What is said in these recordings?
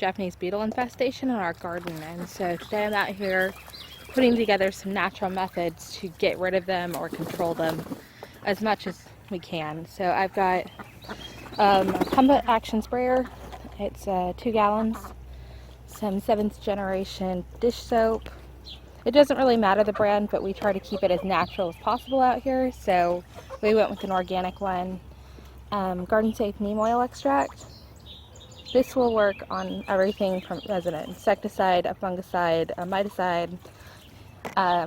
Japanese beetle infestation in our garden, and so today I'm out here putting together some natural methods to get rid of them or control them as much as we can. So I've got a pump action sprayer. It's 2 gallons, some 7th generation dish soap. It doesn't really matter the brand, but we try to keep it as natural as possible out here, so we went with an organic one. Garden safe neem oil extract. This will work on everything from as an insecticide, a fungicide, a miticide.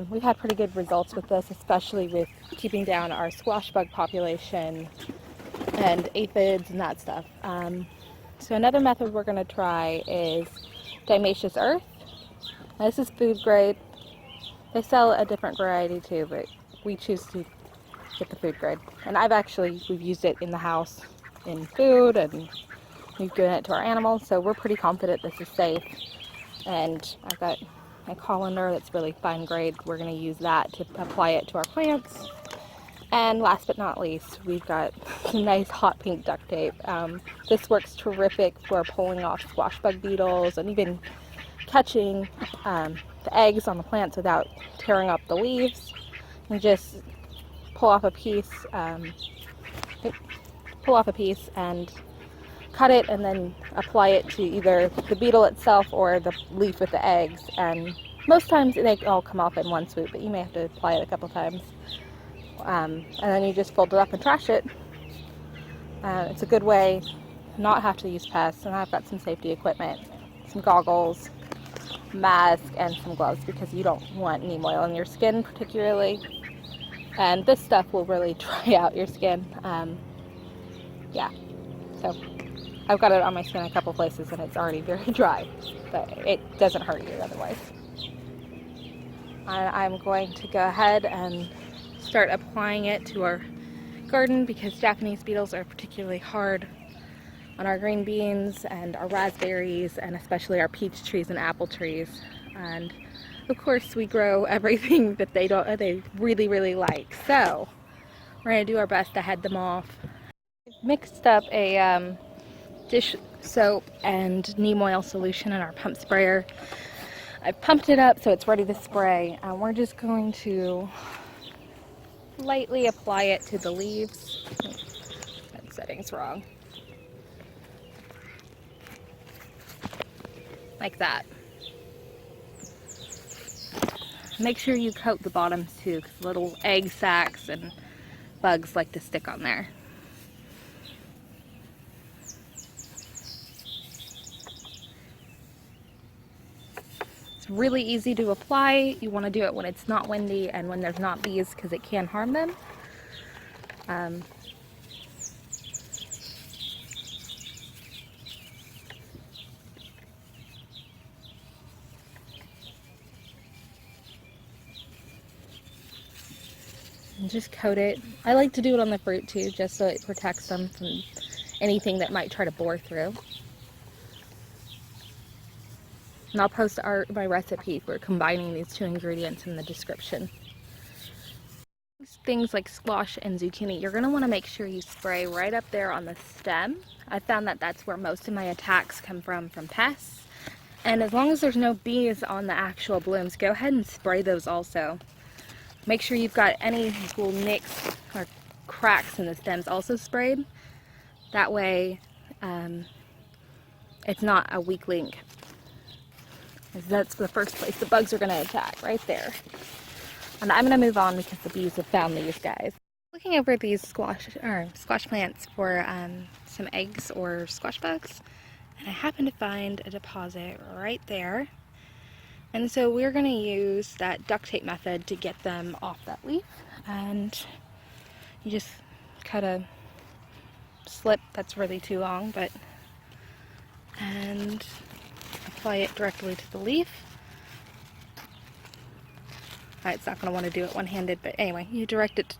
We've had pretty good results with this, especially with keeping down our squash bug population and aphids and that stuff. So another method we're going to try is diatomaceous earth. Now, this is food grade. They sell a different variety too, but we choose to get the food grade. And we've used it in the house in food, and we've given it to our animals, so we're pretty confident this is safe. And I've got a colander that's really fine grade. We're going to use that to apply it to our plants. And last but not least, we've got some nice hot pink duct tape. This works terrific for pulling off squash bug beetles and even catching the eggs on the plants without tearing up the leaves. And just pull off a piece and cut it, and then apply it to either the beetle itself or the leaf with the eggs. And most times they all come off in one swoop, but you may have to apply it a couple times. And then you just fold it up and trash it. It's a good way to not have to use pests. And I've got some safety equipment, some goggles, mask, and some gloves, because you don't want neem oil on your skin particularly. And this stuff will really dry out your skin. Yeah, so I've got it on my skin a couple places and it's already very dry, but it doesn't hurt you otherwise. I'm going to go ahead and start applying it to our garden, because Japanese beetles are particularly hard on our green beans and our raspberries, and especially our peach trees and apple trees. And of course we grow everything that they really like, so we're going to do our best to head them off. Mixed up a dish soap and neem oil solution in our pump sprayer. I've pumped it up so it's ready to spray. We're just going to lightly apply it to the leaves. That setting's wrong. Like that. Make sure you coat the bottoms too, because little egg sacs and bugs like to stick on there. It's really easy to apply. You want to do it when it's not windy and when there's not bees, because it can harm them. And just coat it. I like to do it on the fruit too, just so it protects them from anything that might try to bore through. And I'll post my recipe for combining these 2 ingredients in the description. Things like squash and zucchini, you're going to want to make sure you spray right up there on the stem. I found that that's where most of my attacks come from pests. And as long as there's no bees on the actual blooms, go ahead and spray those also. Make sure you've got any little nicks or cracks in the stems also sprayed. That way it's not a weak link. That's the first place the bugs are going to attack, right there. And I'm going to move on because the bees have found these guys. Looking over these squash plants for some eggs or squash bugs, and I happen to find a deposit right there. And so we're going to use that duct tape method to get them off that leaf. And you just cut a slip that's really too long, and apply it directly to the leaf. It's not going to want to do it one-handed, but anyway, you direct it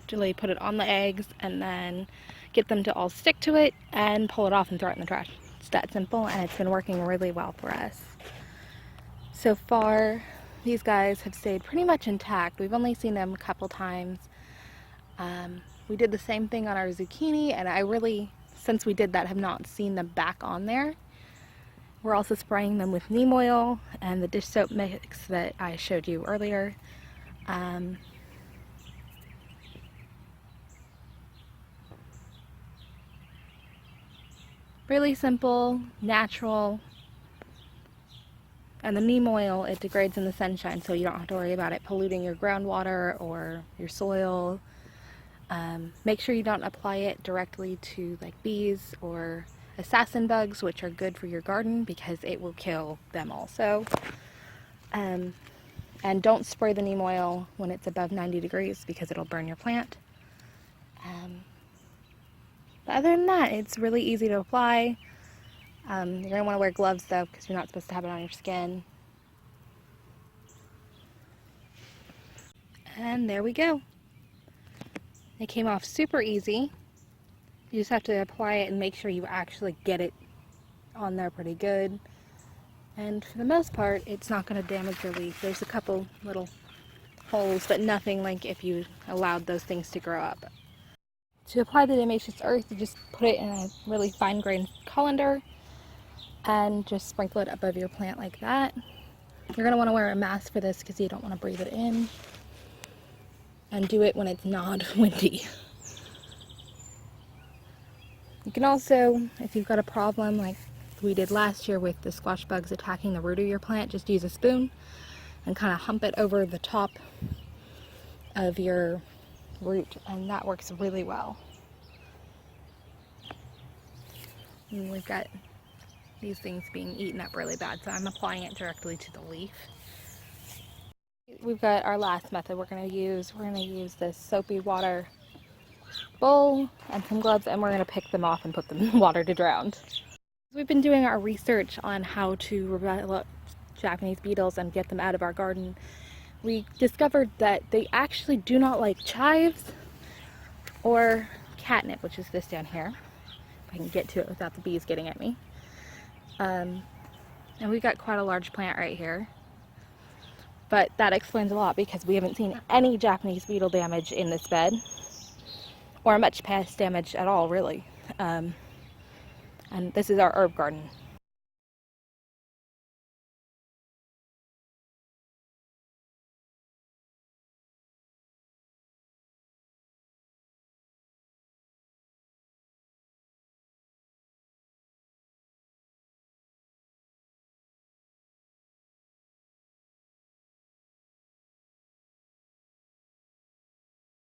to put it on the eggs and then get them to all stick to it and pull it off and throw it in the trash. It's that simple, and it's been working really well for us. So far, these guys have stayed pretty much intact. We've only seen them a couple times. We did the same thing on our zucchini, and I really, since we did that, have not seen them back on there. We're also spraying them with neem oil and the dish soap mix that I showed you earlier. Really simple, natural, and the neem oil, it degrades in the sunshine, so you don't have to worry about it polluting your groundwater or your soil. Make sure you don't apply it directly to like bees or assassin bugs, which are good for your garden because it will kill them also. And don't spray the neem oil when it's above 90 degrees because it'll burn your plant. But other than that, it's really easy to apply. You're going to want to wear gloves though because you're not supposed to have it on your skin. And there we go. It came off super easy. You just have to apply it and make sure you actually get it on there pretty good. And for the most part, it's not going to damage your leaf. There's a couple little holes, but nothing like if you allowed those things to grow up. To apply the diatomaceous earth, you just put it in a really fine-grained colander and just sprinkle it above your plant like that. You're going to want to wear a mask for this because you don't want to breathe it in. And do it when it's not windy. You can also, if you've got a problem like we did last year with the squash bugs attacking the root of your plant, just use a spoon and kind of hump it over the top of your root, and that works really well. And we've got these things being eaten up really bad, so I'm applying it directly to the leaf. We've got our last method we're going to use. We're going to use this soapy water bowl and some gloves, and we're going to pick them off and put them in water to drown. We've been doing our research on how to develop Japanese beetles and get them out of our garden. We discovered that they actually do not like chives or catnip, which is this down here. If I can get to it without the bees getting at me. And we've got quite a large plant right here. But that explains a lot because we haven't seen any Japanese beetle damage in this bed, or much pest damage at all, really. And this is our herb garden.